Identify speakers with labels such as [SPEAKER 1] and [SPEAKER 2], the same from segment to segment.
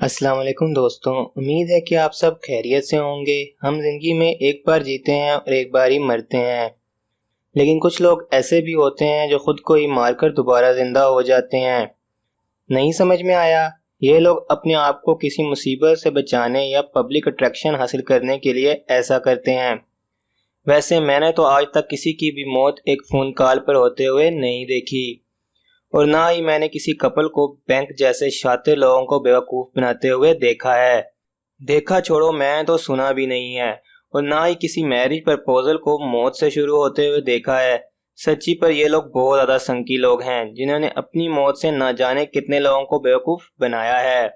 [SPEAKER 1] अस्सलाम वालेकुम दोस्तों, उम्मीद है कि आप सब खैरियत से होंगे। हम जिंदगी में एक बार जीते हैं और एक बार ही मरते हैं, लेकिन कुछ लोग ऐसे भी होते हैं जो खुद को ही मारकर दोबारा जिंदा हो जाते हैं। नहीं समझ में आया, ये लोग अपने आप को किसी मुसीबत से बचाने या पब्लिक अट्रैक्शन हासिल करने के लिए ऐसा करते हैं। वैसे मैंने तो आज तक किसी की भी मौत एक फ़ोन कॉल पर होते हुए नहीं देखी, और ना ही मैंने किसी कपल को बैंक जैसे शातिर लोगों को बेवकूफ़ बनाते हुए देखा है। देखा छोड़ो, मैं तो सुना भी नहीं है। और ना ही किसी मैरिज प्रपोजल को मौत से शुरू होते हुए देखा है। सच्ची पर ये लोग बहुत ज़्यादा संकी लोग हैं, जिन्होंने अपनी मौत से ना जाने कितने लोगों को बेवकूफ़ बनाया है।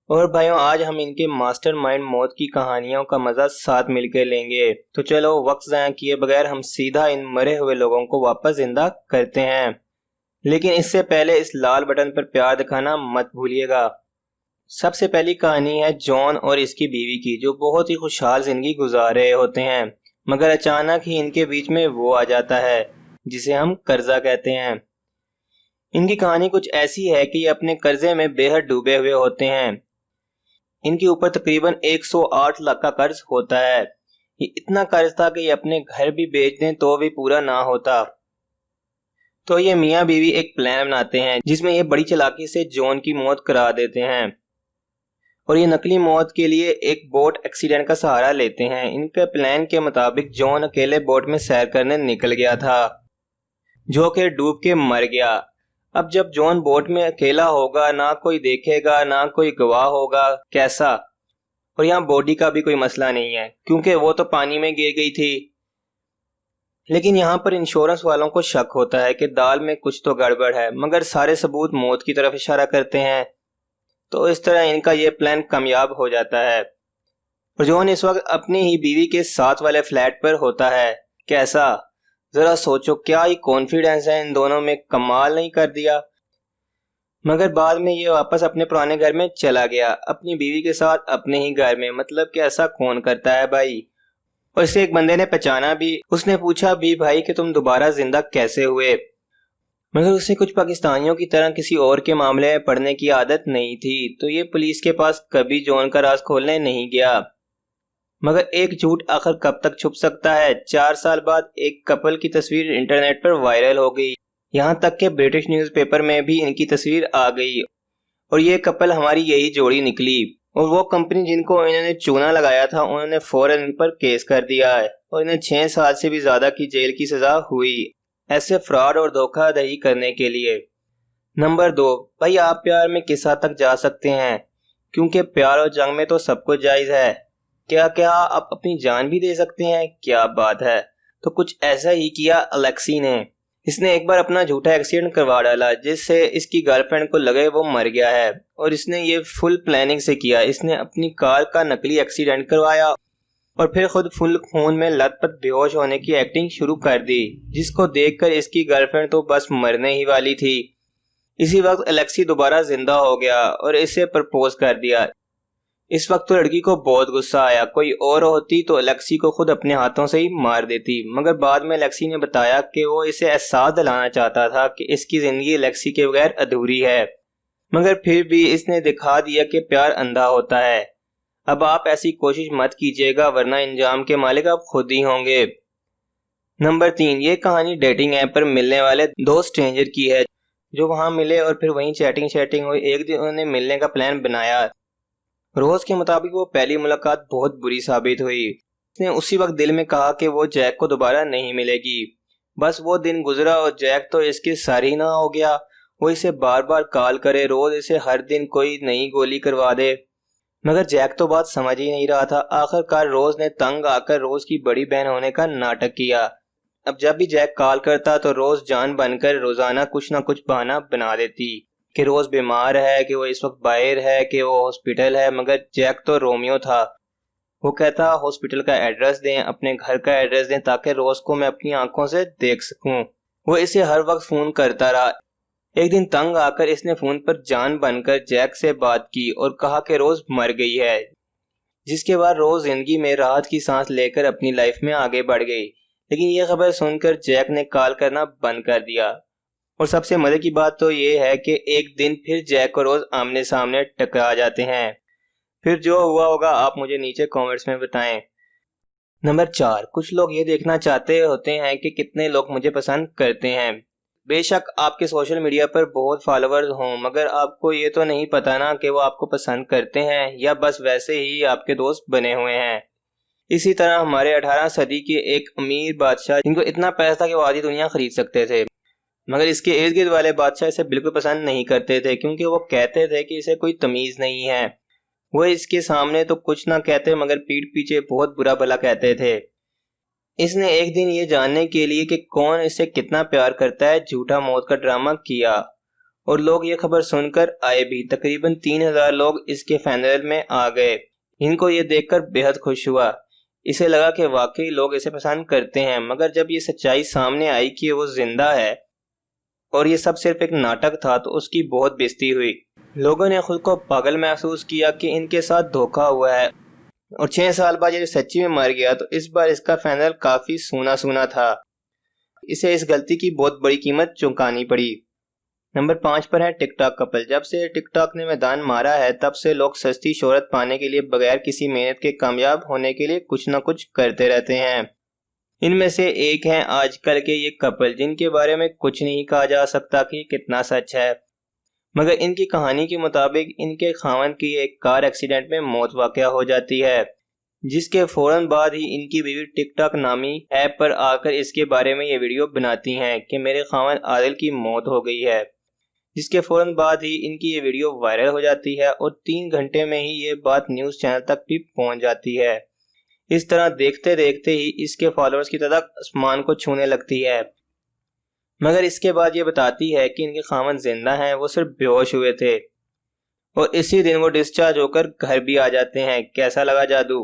[SPEAKER 1] और भाइयों, आज हम इनके मास्टरमाइंड मौत की कहानियों का मज़ा साथ मिलकर लेंगे। तो चलो वक्त ज़ाया किए बगैर हम सीधा इन मरे हुए लोगों को वापस जिंदा करते हैं। लेकिन इससे पहले इस लाल बटन पर प्यार दिखाना मत भूलिएगा। सबसे पहली कहानी है जॉन और इसकी बीवी की, जो बहुत ही खुशहाल जिंदगी गुजार रहे होते हैं, मगर अचानक ही इनके बीच में वो आ जाता है जिसे हम कर्जा कहते हैं। इनकी कहानी कुछ ऐसी है कि ये अपने कर्जे में बेहद डूबे हुए होते हैं। इनके ऊपर तकरीबन 108 लाख का कर्ज होता है। ये इतना कर्ज था कि ये अपने घर भी बेच दें तो भी पूरा ना होता। तो ये मियाँ बीवी एक प्लान बनाते हैं जिसमें ये बड़ी चालाकी से जॉन की मौत करा देते हैं, और ये नकली मौत के लिए एक बोट एक्सीडेंट का सहारा लेते हैं। इनके प्लान के मुताबिक जॉन अकेले बोट में सैर करने निकल गया था, जो कि डूब के मर गया। अब जब जॉन बोट में अकेला होगा, ना कोई देखेगा ना कोई गवाह होगा, कैसा? और यहाँ बॉडी का भी कोई मसला नहीं है क्योंकि वो तो पानी में गिर गई थी। लेकिन यहाँ पर इंश्योरेंस वालों को शक होता है कि दाल में कुछ तो गड़बड़ है, मगर सारे सबूत मौत की तरफ इशारा करते हैं। तो इस तरह इनका ये प्लान कामयाब हो जाता है। और जॉन इस वक्त अपनी ही बीवी के साथ वाले फ्लैट पर होता है। कैसा? जरा सोचो, क्या ही कॉन्फिडेंस है इन दोनों में, कमाल नहीं कर दिया। मगर बाद में ये वापस अपने पुराने घर में चला गया, अपनी बीवी के साथ अपने ही घर में। मतलब कि ऐसा कौन करता है भाई। और इसे एक बंदे ने पहचाना भी। उसने पूछा भी, भाई कि तुम दोबारा जिंदा कैसे हुए? मगर उसे कुछ पाकिस्तानियों की तरह किसी और के मामले में पढ़ने की आदत नहीं थी, तो ये पुलिस के पास कभी जॉन का राज खोलने नहीं गया। मगर एक झूठ आखिर कब तक छुप सकता है। 4 साल बाद एक कपल की तस्वीर इंटरनेट पर वायरल हो गई, यहाँ तक कि ब्रिटिश न्यूज़पेपर में भी इनकी तस्वीर आ गई। और ये कपल हमारी यही जोड़ी निकली। और वो कंपनी जिनको इन्होंने चूना लगाया था, उन्होंने फौरन इन पर केस कर दिया है और इन्हें 6 साल से भी ज्यादा की जेल की सजा हुई, ऐसे फ्रॉड और धोखाधड़ी करने के लिए। नंबर 2, भाई आप प्यार में किस हद तक जा सकते हैं, क्योंकि प्यार और जंग में तो सब कुछ जायज है। क्या क्या आप अपनी जान भी दे सकते हैं? क्या बात है। तो कुछ ऐसा ही किया अलेक्सी ने। इसने एक बार अपना झूठा एक्सीडेंट करवा डाला, जिससे इसकी गर्लफ्रेंड को लगे वो मर गया है, और इसने ये फुल प्लानिंग से किया। इसने अपनी कार का नकली एक्सीडेंट करवाया और फिर खुद फुल खून में लथपथ बेहोश होने की एक्टिंग शुरू कर दी, जिसको देखकर इसकी गर्लफ्रेंड तो बस मरने ही वाली थी। इसी वक्त अलेक्सी दोबारा जिंदा हो गया और इसे प्रपोज कर दिया। इस वक्त तो लड़की को बहुत गुस्सा आया। कोई और होती तो अलेक्सी को खुद अपने हाथों से ही मार देती, मगर बाद में अलेक्सी ने बताया कि वो इसे एहसास दिलाना चाहता था कि इसकी जिंदगी अलेक्सी के बगैर अधूरी है। मगर फिर भी इसने दिखा दिया कि प्यार अंधा होता है। अब आप ऐसी कोशिश मत कीजिएगा, वरना इंजाम के मालिक आप खुद ही होंगे। नंबर 3, ये कहानी डेटिंग ऐप पर मिलने वाले 2 स्ट्रेंजर की है, जो वहां मिले और फिर वहीं चैटिंग हुई। एक दिन उन्होंने मिलने का प्लान बनाया। रोज के मुताबिक वो पहली मुलाकात बहुत बुरी साबित हुई। उसने उसी वक्त दिल में कहा कि वो जैक को दोबारा नहीं मिलेगी। बस वो दिन गुजरा और जैक तो इसके सर ही ना हो गया। वो इसे बार बार कॉल करे, रोज इसे हर दिन कोई नई गोली करवा दे, मगर जैक तो बात समझ ही नहीं रहा था। आखिरकार रोज ने तंग आकर रोज की बड़ी बहन होने का नाटक किया। अब जब भी जैक कॉल करता तो रोज जान बनकर रोजाना कुछ ना कुछ बहाना बना देती कि रोज बीमार है, कि वो इस वक्त बाहर है, कि वो हॉस्पिटल है। मगर जैक तो रोमियो था। वो कहता हॉस्पिटल का एड्रेस दें, अपने घर का एड्रेस दें, ताकि रोज को मैं अपनी आंखों से देख सकूं। वो इसे हर वक्त फोन करता रहा। एक दिन तंग आकर इसने फोन पर जान बनकर जैक से बात की और कहा कि रोज मर गई है, जिसके बाद रोज जिंदगी में राहत की सांस लेकर अपनी लाइफ में आगे बढ़ गई। लेकिन ये खबर सुनकर जैक ने कॉल करना बंद कर दिया और सबसे मजे की बात तो ये है कि एक दिन फिर जैक और रोज आमने सामने टकरा जाते हैं। फिर जो हुआ होगा आप मुझे नीचे कमेंट्स में बताएं। नंबर 4, कुछ लोग ये देखना चाहते होते हैं कि कितने लोग मुझे पसंद करते हैं। बेशक आपके सोशल मीडिया पर बहुत फॉलोअर्स हों, मगर आपको ये तो नहीं पता ना कि वो आपको पसंद करते हैं या बस वैसे ही आपके दोस्त बने हुए हैं। इसी तरह हमारे 18 सदी के एक अमीर बादशाह, जिनको इतना पैसा था कि वो आधी दुनिया खरीद सकते थे, मगर इसके इर्द गिर्द वाले बादशाह इसे बिल्कुल पसंद नहीं करते थे, क्योंकि वो कहते थे कि इसे कोई तमीज नहीं है। वो इसके सामने तो कुछ ना कहते मगर पीठ पीछे बहुत बुरा भला कहते थे। इसने एक दिन ये जानने के लिए कि कौन इसे कितना प्यार करता है झूठा मौत का ड्रामा किया, और लोग ये खबर सुनकर आए भी। तकरीबन 3000 लोग इसके फैनल में आ गए। इनको ये देखकर बेहद खुश हुआ। इसे लगा कि वाकई लोग इसे पसंद करते हैं, मगर जब ये सच्चाई सामने आई कि वो जिंदा है और ये सब सिर्फ एक नाटक था, तो उसकी बहुत बेइज्जती हुई। लोगों ने खुद को पागल महसूस किया कि इनके साथ धोखा हुआ है, और 6 साल बाद ये सच्ची में मर गया तो इस बार इसका फैनल काफी सूना सूना था। इसे इस गलती की बहुत बड़ी कीमत चुकानी पड़ी। नंबर 5 पर है टिकटॉक कपल। जब से टिकटॉक ने मैदान मारा है तब से लोग सस्ती शोहरत पाने के लिए बगैर किसी मेहनत के कामयाब होने के लिए कुछ न कुछ करते रहते हैं। इनमें से एक हैं आजकल के ये कपल, जिनके बारे में कुछ नहीं कहा जा सकता कि कितना सच है, मगर इनकी कहानी के मुताबिक इनके खावन की एक कार एक्सीडेंट में मौत वाक़या हो जाती है, जिसके फौरन बाद ही इनकी बीवी टिकटॉक नामी ऐप पर आकर इसके बारे में ये वीडियो बनाती हैं कि मेरे खावन आदिल की मौत हो गई है, जिसके फौरन बाद ही इनकी ये वीडियो वायरल हो जाती है और 3 घंटे में ही ये बात न्यूज़ चैनल तक भी पहुंच जाती है। इस तरह देखते देखते ही इसके फॉलोअर्स की तादाद आसमान को छूने लगती है। मगर इसके बाद ये बताती है कि इनके खामन जिंदा हैं, वो सिर्फ बेहोश हुए थे और इसी दिन वो डिस्चार्ज होकर घर भी आ जाते हैं। कैसा लगा जादू?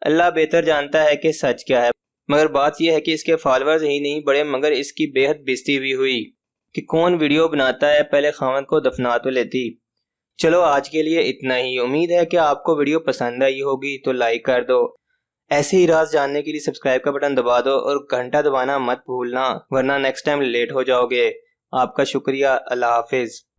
[SPEAKER 1] अल्लाह बेहतर जानता है कि सच क्या है, मगर बात यह है कि इसके फॉलोअर्स ही नहीं बढ़े, मगर इसकी बेहद बेइज्जती भी हुई कि कौन वीडियो बनाता है, पहले खामन को दफना तो लेती। चलो आज के लिए इतना ही। उम्मीद है कि आपको वीडियो पसंद आई होगी, तो लाइक कर दो। ऐसे ही राज जानने के लिए सब्सक्राइब का बटन दबा दो और घंटा दबाना मत भूलना, वरना नेक्स्ट टाइम लेट हो जाओगे। आपका शुक्रिया। अल्लाह हाफिज।